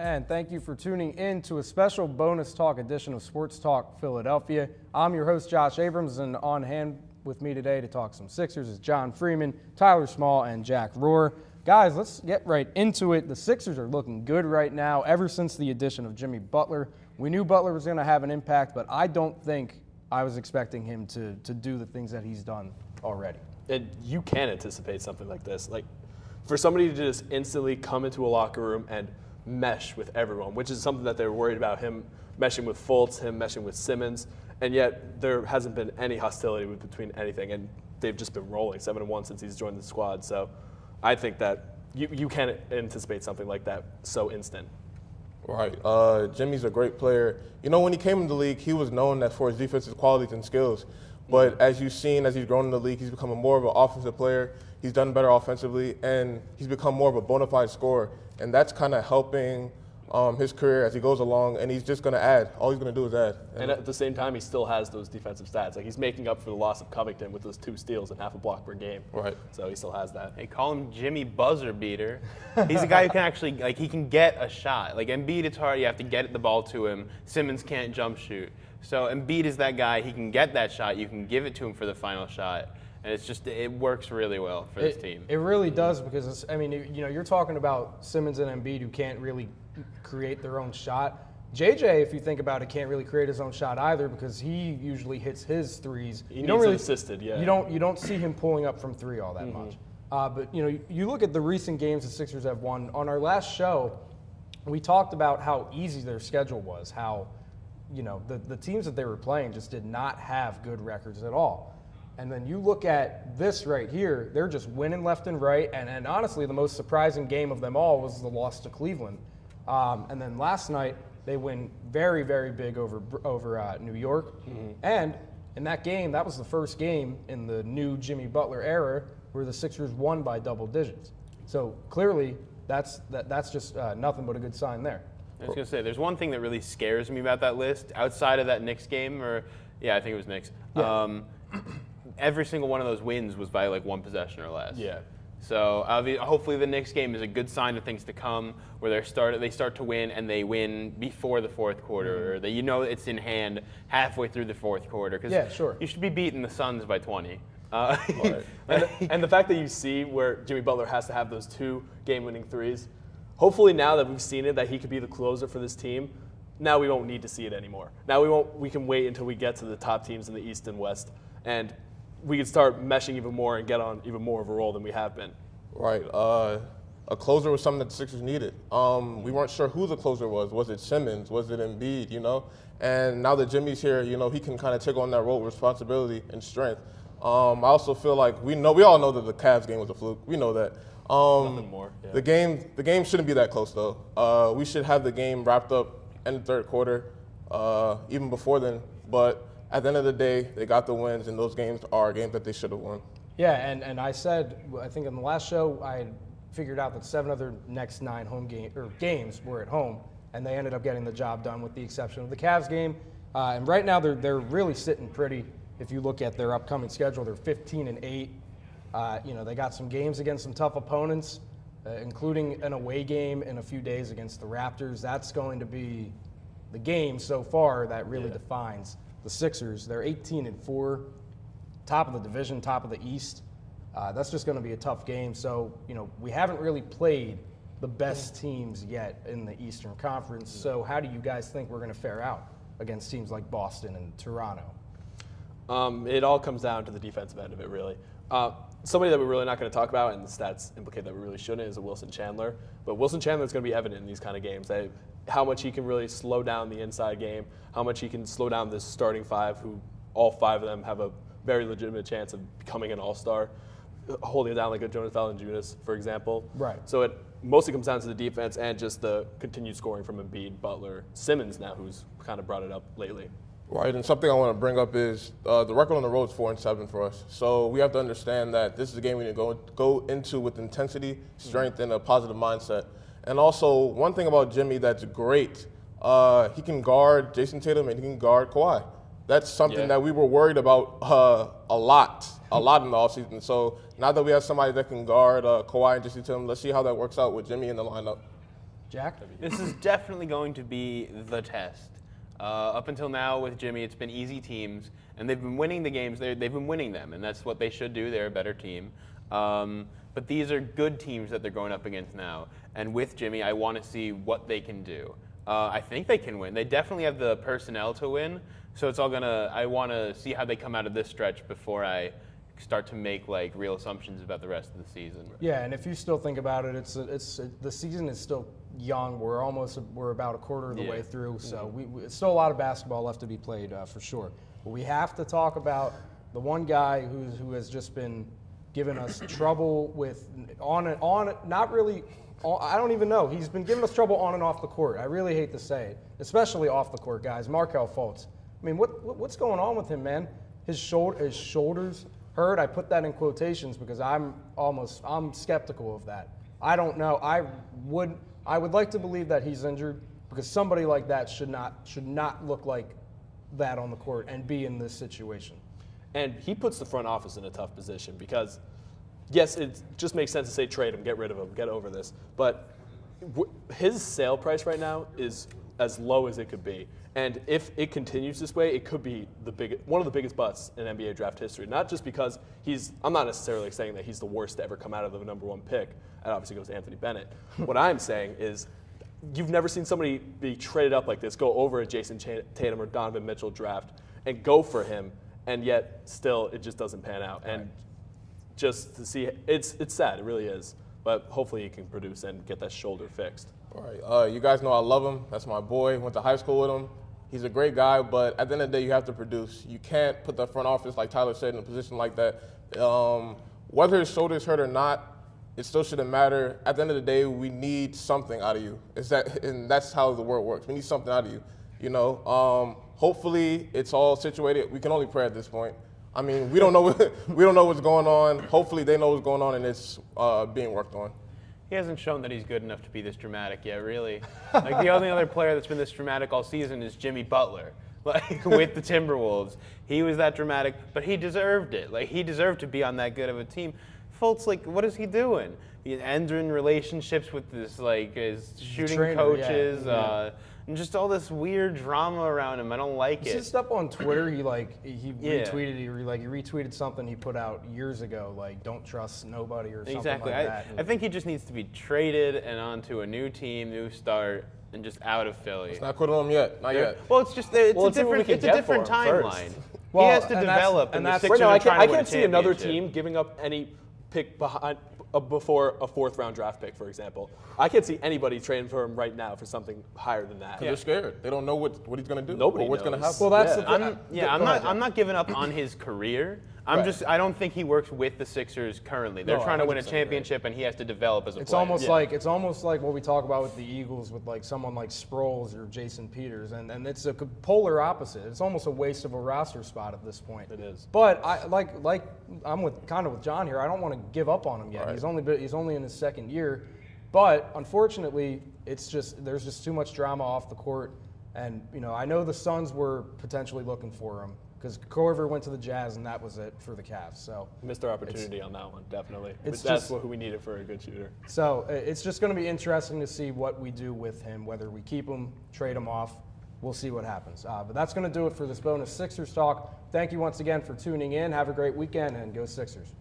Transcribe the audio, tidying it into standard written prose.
And thank you for tuning in to a special bonus talk edition of Sports Talk Philadelphia. I'm your host, Josh Abrams, and on hand with me today to talk some Sixers is John Freeman, Tyler Small, and Jack Rohr. Guys, let's get right into it. The Sixers are looking good right now ever since the addition of Jimmy Butler. We knew Butler was going to have an impact, but I don't think I was expecting him to do the things that he's done already. And you can anticipate something like this. Like, for somebody to just instantly come into a locker room and mesh with everyone, which is something that they were worried about, him meshing with Fultz, him meshing with Simmons, and yet there hasn't been any hostility between anything, and they've just been rolling 7-1 since he's joined the squad. So I think that you can anticipate something like that so instant. Right. Jimmy's a great player. You know, when he came in the league, he was known for his defensive qualities and skills. But as you've seen, as he's grown in the league, he's become more of an offensive player. He's done better offensively, and he's become more of a bona fide scorer. And that's kind of helping his career as he goes along, and he's just going to add. All he's going to do is add. And at the same time, he still has those defensive stats. Like, he's making up for the loss of Covington with those 2 steals and half a block per game. Right. So he still has that. They call him Jimmy Buzzer Beater. He's a guy who can actually, like, he can get a shot. Like, Embiid, it's hard. You have to get the ball to him. Simmons can't jump shoot. So Embiid is that guy. He can get that shot. You can give it to him for the final shot. And it's just, it works really well for this team. It really does because, you're talking about Simmons and Embiid who can't really create their own shot. JJ, if you think about it, can't really create his own shot either because he usually hits his threes. He needs it assisted, yeah. You don't see him pulling up from 3 all that much. But, you look at the recent games the Sixers have won. On our last show, we talked about how easy their schedule was, how the teams that they were playing just did not have good records at all. And then you look at this right here, they're just winning left and right. And honestly, the most surprising game of them all was the loss to Cleveland. And then last night, they win very, very big over New York. And in that game, that was the first game in the new Jimmy Butler era where the Sixers won by double digits. So clearly, that's just nothing but a good sign there. I was going to say, there's one thing that really scares me about that list, outside of that Knicks game, I think it was Knicks. Yeah. Every single one of those wins was by like 1 possession or less. Yeah. So hopefully the Knicks game is a good sign of things to come, where they start to win and they win before the fourth quarter, or that it's in hand halfway through the fourth quarter. Yeah, sure. You should be beating the Suns by 20. Right. and the fact that you see where Jimmy Butler has to have those 2 game-winning threes, hopefully now that we've seen it, that he could be the closer for this team, now we won't need to see it anymore. Now we can wait until we get to the top teams in the East and West, and we can start meshing even more and get on even more of a roll than we have been. Right. A closer was something that the Sixers needed. We weren't sure who the closer was. Was it Simmons? Was it Embiid? And now that Jimmy's here, he can kind of take on that role with responsibility and strength. I also feel like we all know that the Cavs game was a fluke. We know that. Nothing more. Yeah. The game shouldn't be that close though. We should have the game wrapped up in the third quarter, even before then. But at the end of the day, they got the wins, and those games are games that they should have won. Yeah, and I said, I think in the last show, I had figured out that 7 other next 9 games were at home, and they ended up getting the job done with the exception of the Cavs game. And right now, they're really sitting pretty. If you look at their upcoming schedule, they're 15-8. They got some games against some tough opponents, including an away game in a few days against the Raptors. That's going to be the game so far that really defines the Sixers. They're 18-4, top of the division, top of the East. That's just going to be a tough game. So, we haven't really played the best teams yet in the Eastern Conference. So how do you guys think we're going to fare out against teams like Boston and Toronto? It all comes down to the defensive end of it, really. Somebody that we're really not going to talk about, and the stats implicate that we really shouldn't, is a Wilson Chandler. But Wilson Chandler is going to be evident in these kind of games. How much he can really slow down the inside game, how much he can slow down this starting 5, who all 5 of them have a very legitimate chance of becoming an all-star, holding it down like a Jonas Valanciunas, for example. Right. So it mostly comes down to the defense and just the continued scoring from Embiid, Butler, Simmons now, who's kind of brought it up lately. Right, and something I want to bring up is the record on the road is 4-7 for us. So we have to understand that this is a game we need to go into with intensity, strength, and a positive mindset. And also, one thing about Jimmy that's great, he can guard Jason Tatum and he can guard Kawhi. That's something that we were worried about a lot in the offseason. So now that we have somebody that can guard Kawhi and Jason Tatum, let's see how that works out with Jimmy in the lineup. Jack? This is definitely going to be the test. Up until now with Jimmy, it's been easy teams, and they've been winning the games. They've been winning them, and that's what they should do. They're a better team. But these are good teams that they're going up against now. And with Jimmy, I want to see what they can do. I think they can win. They definitely have the personnel to win. So it's all I want to see how they come out of this stretch before I start to make like real assumptions about the rest of the season. Yeah, and if you still think about it, the season is still young. We're about a quarter of the way through, so it's still a lot of basketball left to be played for sure. But we have to talk about the one guy who has just been giving us trouble with not really. I don't even know. He's been giving us trouble on and off the court. I really hate to say it, especially off the court, guys. Markelle Fultz. I mean, what's going on with him, man? His shoulders hurt. I put that in quotations because I'm skeptical of that. I don't know. I would like to believe that he's injured because somebody like that should not look like that on the court and be in this situation. And he puts the front office in a tough position because, yes, it just makes sense to say trade him, get rid of him, get over this. But his sale price right now is as low as it could be. And if it continues this way, it could be one of the biggest busts in NBA draft history. Not just because I'm not necessarily saying that he's the worst to ever come out of the number one pick. That obviously goes to Anthony Bennett. What I'm saying is you've never seen somebody be traded up like this, go over a Jason Tatum or Donovan Mitchell draft and go for him, and yet still it just doesn't pan out. Right. And just to see, it's sad, it really is. But hopefully he can produce and get that shoulder fixed. All right, you guys know I love him. That's my boy. Went to high school with him. He's a great guy, but at the end of the day, you have to produce. You can't put the front office, like Tyler said, in a position like that. Whether his shoulder's hurt or not, it still shouldn't matter. At the end of the day, we need something out of you. And that's how the world works. We need something out of you. You know, hopefully it's all situated. We can only pray at this point. I mean, we don't know what's going on. Hopefully they know what's going on and it's being worked on. He hasn't shown that he's good enough to be this dramatic yet, really. Like, the only other player that's been this dramatic all season is Jimmy Butler, like, with the Timberwolves. He was that dramatic, but he deserved it. Like, he deserved to be on that good of a team. Fultz, like, what is he doing? He's ending relationships with his, like, his shooting coaches, and just all this weird drama around him. I don't like it. His stuff on Twitter, he retweeted something he put out years ago, like don't trust nobody or something like that. I think he just needs to be traded and onto a new team, new start, and just out of Philly. It's not quit on him yet. Not yet. Well, it's a different timeline. Well, he has to develop, and the Sixers right now, are trying to win a can't see another championship. team giving up any pick before a fourth-round draft pick, for example. I can't see anybody trading for him right now for something higher than that. They're scared. They don't know what he's going to do. Nobody or what's going to happen. Well, that's I'm not giving up on his career. I don't think he works with the Sixers currently. They're trying to win a championship, and he has to develop as a player. It's almost like what we talk about with the Eagles with like someone like Sproles or Jason Peters, and it's a polar opposite. It's almost a waste of a roster spot at this point. It is. But I'm with John here. I don't want to give up on him yet. Right. He's only in his second year, but unfortunately, there's just too much drama off the court, and I know the Suns were potentially looking for him. Because Corver went to the Jazz, and that was it for the Cavs. So missed our opportunity on that one, definitely. That's what we needed for a good shooter. So it's just going to be interesting to see what we do with him, whether we keep him, trade him off. We'll see what happens. But that's going to do it for this bonus Sixers talk. Thank you once again for tuning in. Have a great weekend, and go Sixers.